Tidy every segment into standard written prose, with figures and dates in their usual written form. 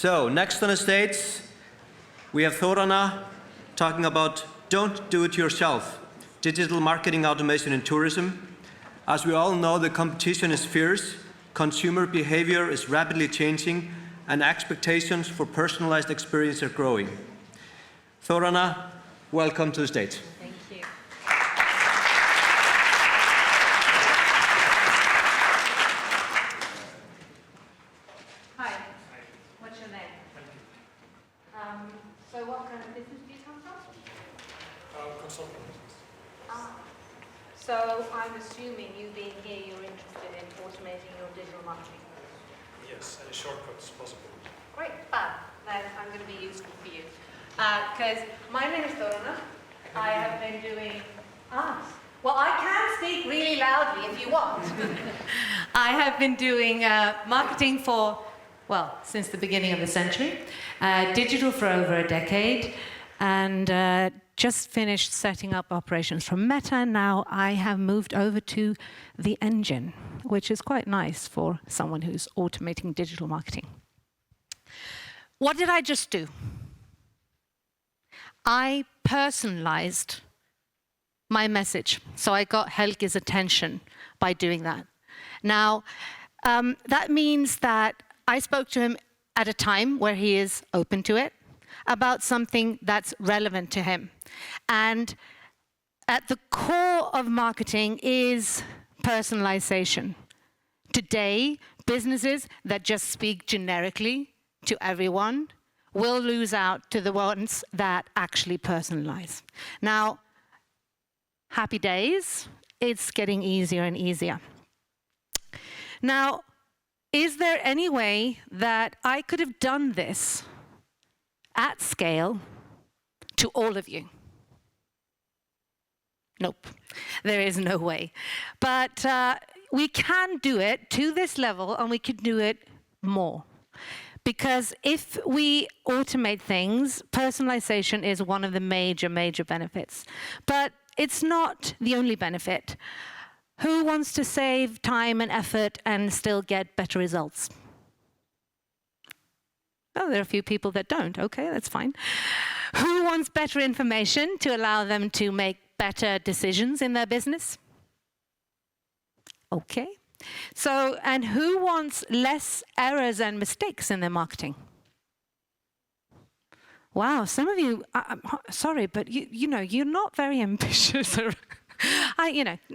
So, next on the stage, we have Þóranna talking about don't do it yourself, digital marketing automation in tourism. As we all know, the competition is fierce, consumer behavior is rapidly changing, and expectations for personalized experience are growing. Þóranna, welcome to the stage. Thank you. Hi, what's your name? So what kind of business do you come from? Consulting business. So I'm assuming you being here, you're interested in automating your digital marketing. Yes, any shortcuts possible. Great, fab. Then I'm going to be useful for you. Because my name is Þóranna. I have been doing... well, I can speak really loudly if you want. I have been doing marketing for, well, since the beginning of the century, digital for over a decade, and just finished setting up operations from Meta, and now I have moved over to the engine, which is quite nice for someone who's automating digital marketing. What did I just do? I personalized my message, so I got Helge's attention by doing that. Now, that means that I spoke to him at a time where he is open to it, about something that's relevant to him. And at the core of marketing is personalization. Today, businesses that just speak generically to everyone will lose out to the ones that actually personalize. Now, happy days, it's getting easier and easier. Now, is there any way that I could have done this at scale to all of you? Nope, there is no way. But we can do it to this level, and we can do it more. Because if we automate things, personalization is one of the major benefits. But it's not the only benefit. Who wants to save time and effort and still get better results? Oh, there are a few people that don't. Okay, that's fine. Who wants better information to allow them to make better decisions in their business? Okay. So, and who wants less errors and mistakes in their marketing? Wow, some of you, sorry, but you know, you're not very ambitious.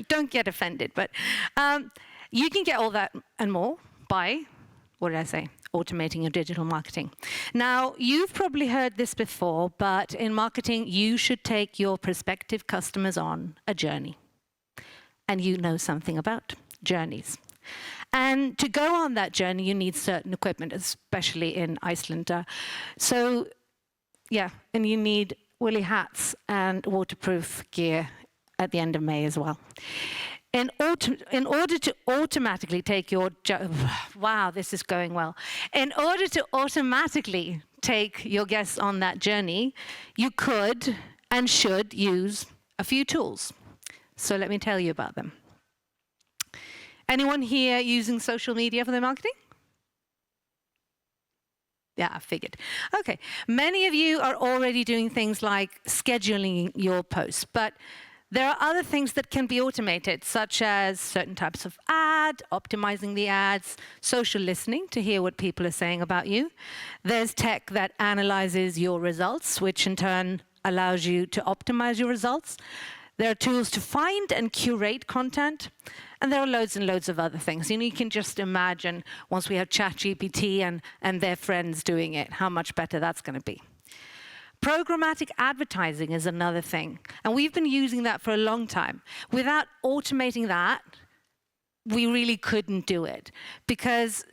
Don't get offended, but you can get all that and more by, what did I say? Automating your digital marketing. Now, you've probably heard this before, but in marketing, you should take your prospective customers on a journey. And you know something about journeys. And to go on that journey, you need certain equipment, especially in Iceland. And you need woolly hats and waterproof gear at the end of May as well. In order to automatically take your... Wow, this is going well. In order to automatically take your guests on that journey, you could and should use a few tools. So let me tell you about them. Anyone here using social media for their marketing? Yeah, I figured. Okay, many of you are already doing things like scheduling your posts, but there are other things that can be automated, such as certain types of ad, optimizing the ads, social listening to hear what people are saying about you. There's tech that analyzes your results, which in turn allows you to optimize your results. There are tools to find and curate content, and there are loads and loads of other things. You can just imagine once we have ChatGPT and their friends doing it, how much better that's going to be. Programmatic advertising is another thing, and we've been using that for a long time. Without automating that, we really couldn't do it, because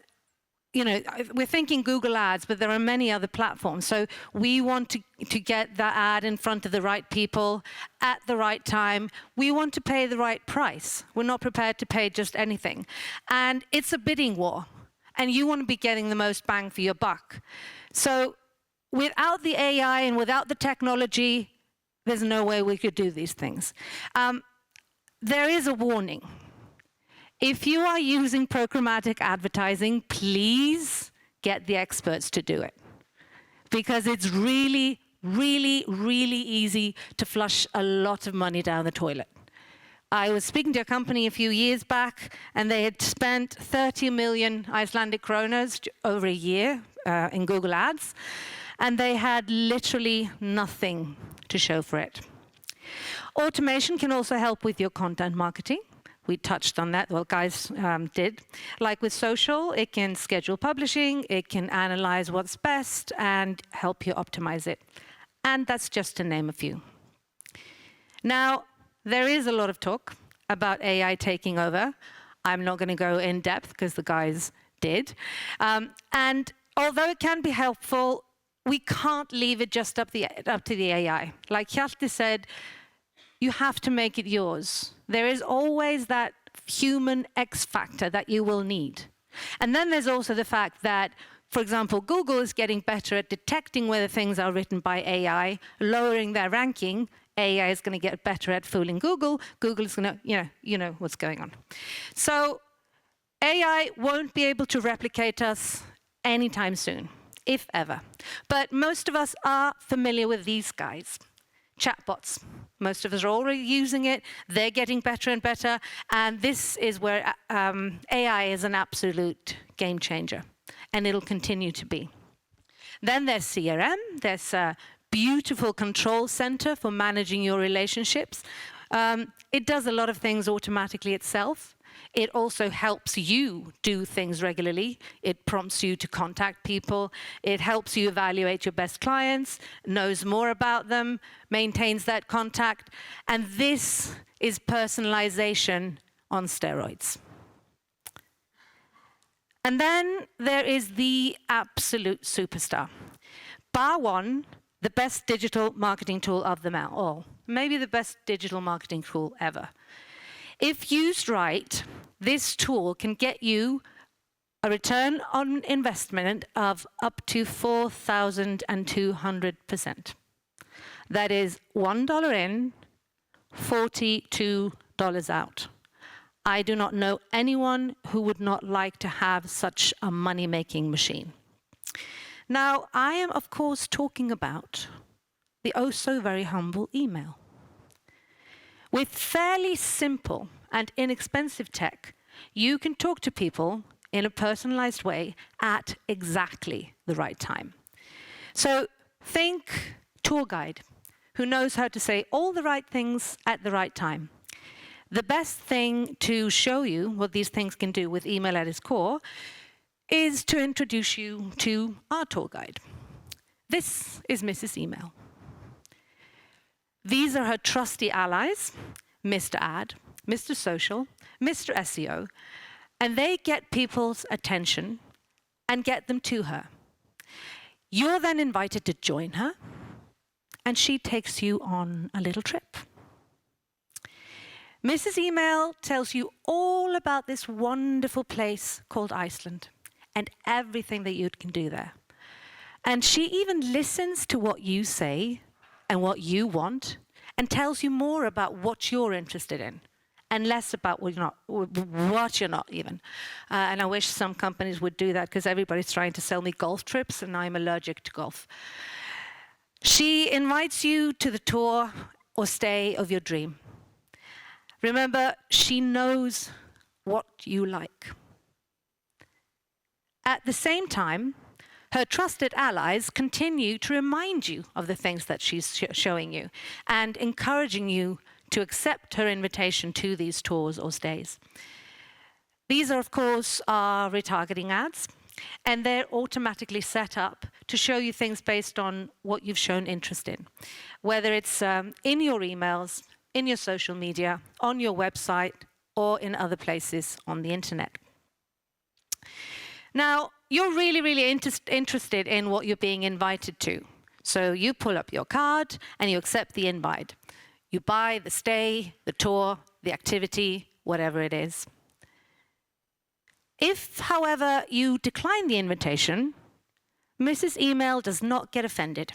we're thinking Google Ads, but there are many other platforms. So we want to get that ad in front of the right people at the right time. We want to pay the right price. We're not prepared to pay just anything. And it's a bidding war, and you want to be getting the most bang for your buck. So without the AI and without the technology, there's no way we could do these things. There is a warning. If you are using programmatic advertising, please get the experts to do it. because it's really, really, really easy to flush a lot of money down the toilet. I was speaking to a company a few years back, and they had spent 30 million Icelandic kroners over a year in Google Ads, and they had literally nothing to show for it. Automation can also help with your content marketing. We touched on that, well, guys did. Like with social, it can schedule publishing, it can analyze what's best, and help you optimize it. And that's just to name a few. Now, there is a lot of talk about AI taking over. I'm not going to go in depth because the guys did. And although it can be helpful, we can't leave it just up to the AI. Like Hjalti said, you have to make it yours. There is always that human X factor that you will need. And then there's also the fact that, for example, Google is getting better at detecting whether things are written by AI, lowering their ranking. AI is going to get better at fooling Google. Google is going to, you know what's going on. So AI won't be able to replicate us anytime soon, if ever. But most of us are familiar with these guys, chatbots. Most of us are already using it. They're getting better and better. And this is where AI is an absolute game changer. And it'll continue to be. Then there's CRM. There's a beautiful control center for managing your relationships. It does a lot of things automatically itself. It also helps you do things regularly. It prompts you to contact people. It helps you evaluate your best clients, knows more about them, maintains that contact. And this is personalization on steroids. And then there is the absolute superstar. Bar one, the best digital marketing tool of them all. Maybe the best digital marketing tool ever. If used right, this tool can get you a return on investment of up to 4,200%. That is $1 in, $42 out. I do not know anyone who would not like to have such a money-making machine. Now, I am, of course, talking about the oh-so-very humble email. With fairly simple and inexpensive tech, you can talk to people in a personalized way at exactly the right time. So think tour guide who knows how to say all the right things at the right time. The best thing to show you what these things can do with email at its core is to introduce you to our tour guide. This is Mrs. Email. These are her trusty allies, Mr. Ad, Mr. Social, Mr. SEO, and they get people's attention and get them to her. You're then invited to join her, and she takes you on a little trip. Mrs. Email tells you all about this wonderful place called Iceland and everything that you can do there. And she even listens to what you say and what you want and tells you more about what you're interested in and less about what you're not even. And I wish some companies would do that because everybody's trying to sell me golf trips and I'm allergic to golf. She invites you to the tour or stay of your dream. Remember, she knows what you like. At the same time, her trusted allies continue to remind you of the things that she's showing you and encouraging you to accept her invitation to these tours or stays. These are, of course, our retargeting ads, and they're automatically set up to show you things based on what you've shown interest in, whether it's in your emails, in your social media, on your website, or in other places on the internet. Now, you're really, really interested in what you're being invited to. So you pull up your card and you accept the invite. You buy the stay, the tour, the activity, whatever it is. If, however, you decline the invitation, Mrs. Email does not get offended.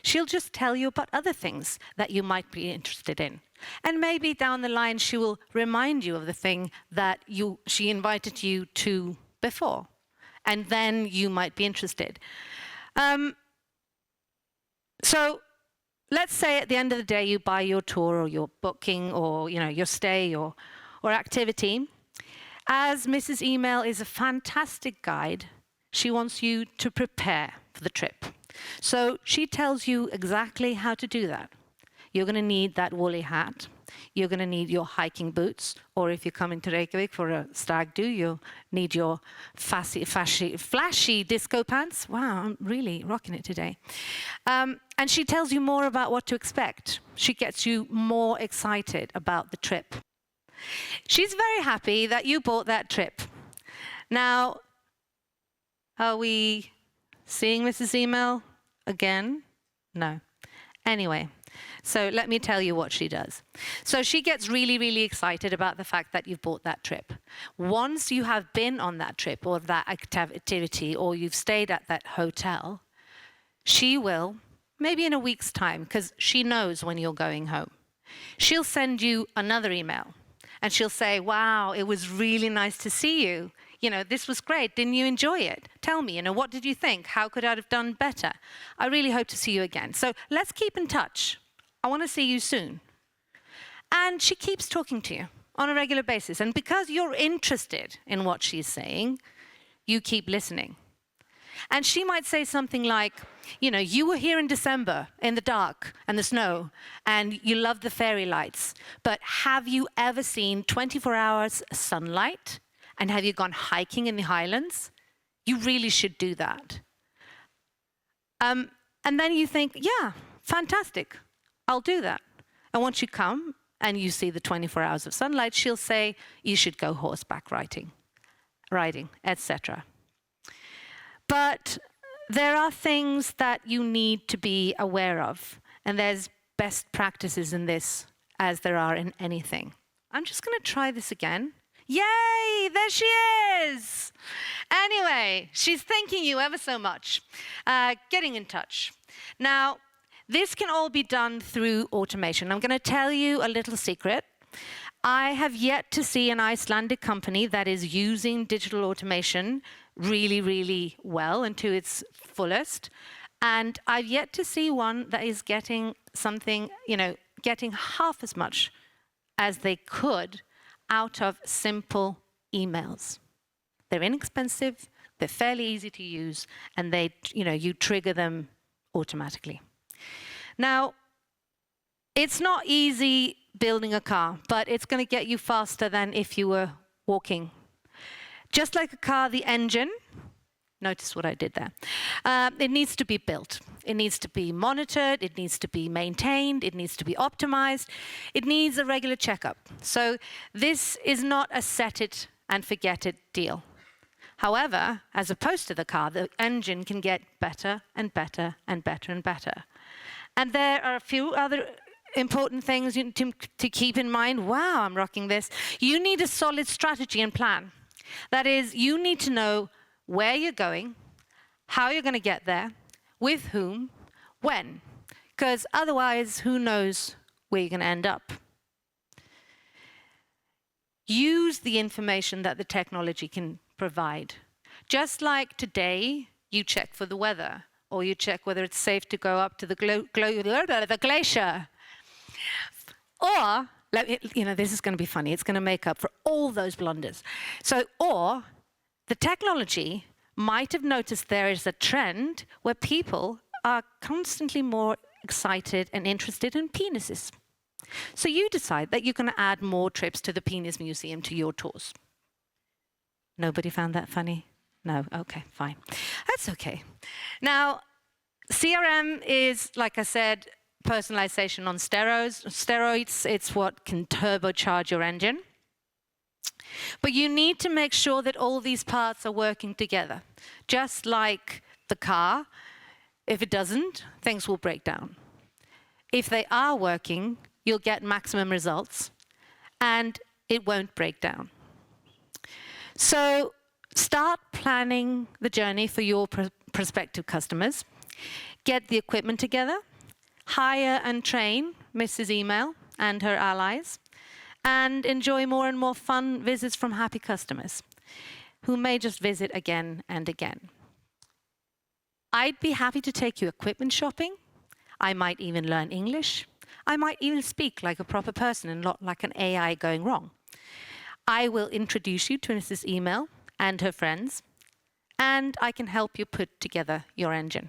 She'll just tell you about other things that you might be interested in. And maybe down the line, she will remind you of the thing that she invited you to before. And then you might be interested. So let's say at the end of the day you buy your tour or your booking or your stay or activity. As Mrs. Email is a fantastic guide, she wants you to prepare for the trip. So she tells you exactly how to do that. You're going to need that woolly hat. You're going to need your hiking boots, or if you're coming to Reykjavik for a stag do, you'll need your flashy disco pants. Wow, I'm really rocking it today. And she tells you more about what to expect. She gets you more excited about the trip. She's very happy that you bought that trip. Now, are we seeing Mrs. Email again? No. Anyway, so let me tell you what she does. So she gets really, really excited about the fact that you've bought that trip. Once you have been on that trip or that activity or you've stayed at that hotel, she will, maybe in a week's time, because she knows when you're going home, she'll send you another email. And she'll say, wow, it was really nice to see you. This was great. Didn't you enjoy it? Tell me, what did you think? How could I have done better? I really hope to see you again. So let's keep in touch. I want to see you soon. And she keeps talking to you on a regular basis. And because you're interested in what she's saying, you keep listening. And she might say something like, you were here in December in the dark and the snow, and you loved the fairy lights. But have you ever seen 24 hours sunlight? And have you gone hiking in the highlands? You really should do that. And then you think, yeah, fantastic. I'll do that. And once you come and you see the 24 hours of sunlight, she'll say, you should go horseback riding, etc. But there are things that you need to be aware of, and there's best practices in this as there are in anything. I'm just going to try this again. Yay, there she is. Anyway, she's thanking you ever so much, getting in touch. Now, this can all be done through automation. I'm going to tell you a little secret. I have yet to see an Icelandic company that is using digital automation really, really well and to its fullest. And I've yet to see one that is getting something, getting half as much as they could out of simple emails. They're inexpensive, they're fairly easy to use, and you trigger them automatically. Now, it's not easy building a car, but it's going to get you faster than if you were walking. Just like a car, the engine, notice what I did there, it needs to be built. It needs to be monitored, it needs to be maintained, it needs to be optimized, it needs a regular checkup. So this is not a set it and forget it deal. However, as opposed to the car, the engine can get better and better and better and better. And there are a few other important things to keep in mind. Wow, I'm rocking this. You need a solid strategy and plan. That is, you need to know where you're going, how you're going to get there, with whom, when. Because otherwise, who knows where you're going to end up. Use the information that the technology can provide. Just like today, you check for the weather, or you check whether it's safe to go up to the glacier. Or, this is going to be funny. It's going to make up for all those blunders. Or the technology might have noticed there is a trend where people are constantly more excited and interested in penises. So you decide that you're going to add more trips to the penis museum to your tours. Nobody found that funny? No? Okay, fine. That's okay. Now, CRM is, like I said, personalization on steroids. It's what can turbocharge your engine. But you need to make sure that all these parts are working together. Just like the car, if it doesn't, things will break down. If they are working, you'll get maximum results, and it won't break down. So start planning the journey for your prospective customers. Get the equipment together. Hire and train Mrs. Email and her allies, and enjoy more and more fun visits from happy customers who may just visit again and again. I'd be happy to take you equipment shopping. I might even learn English. I might even speak like a proper person and not like an AI going wrong. I will introduce you to Mrs. Email and her friends, and I can help you put together your engine.